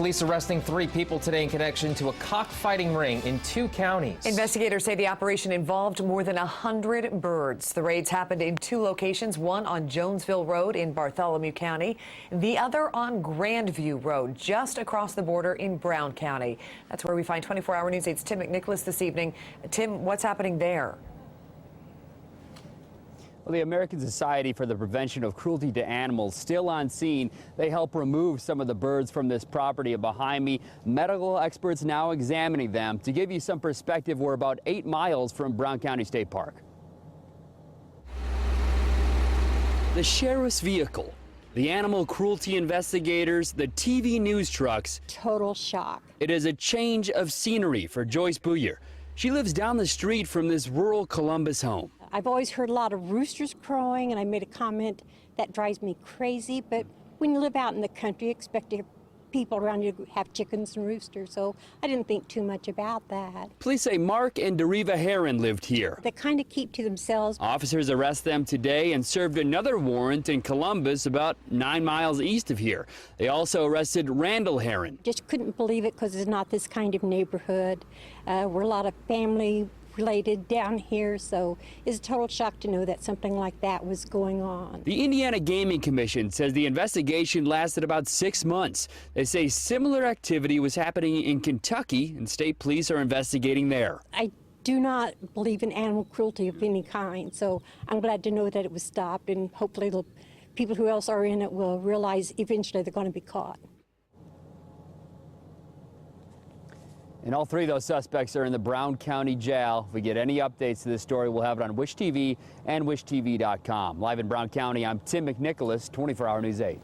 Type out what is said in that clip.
Police arresting 3 people today in connection to a cockfighting ring in 2 counties. Investigators say the operation involved more than 100 birds. The raids happened in 2 locations, one on Jonesville Road in Bartholomew County, the other on Grandview Road, just across the border in Brown County. That's where we find 24-hour News 8's Tim McNicholas this evening. Tim, what's happening there? Well, the American Society for the Prevention of Cruelty to Animals still on scene. They help remove some of the birds from this property behind me. Medical experts now examining them. To give you some perspective, we're about 8 miles from Brown County State Park. The sheriff's vehicle, the animal cruelty investigators, the TV news trucks. Total shock. It is a change of scenery for Joyce Booyer. She lives down the street from this rural Columbus home. I've always heard a lot of roosters crowing, and I made a comment that drives me crazy, but when you live out in the country, you expect people around you to have chickens and roosters, so I didn't think too much about that. Police say Mark and Deriva Heron lived here. They kind of keep to themselves. Officers arrest them today and served another warrant in Columbus, about 9 miles east of here. They also arrested Randall Heron. Just couldn't believe it because it's not this kind of neighborhood. We're a lot of family related down here, so it's a total shock to know that something like that was going on. The Indiana Gaming Commission says the investigation lasted about 6 months. They say similar activity was happening in Kentucky, and state police are investigating there. I do not believe in animal cruelty of any kind, so I'm glad to know that it was stopped, and hopefully the people who else are in it will realize eventually they're going to be caught. And all 3 of those suspects are in the Brown County Jail. If we get any updates to this story, we'll have it on Wish TV and WishTV.com. Live in Brown County, I'm Tim McNicholas, 24-hour News 8.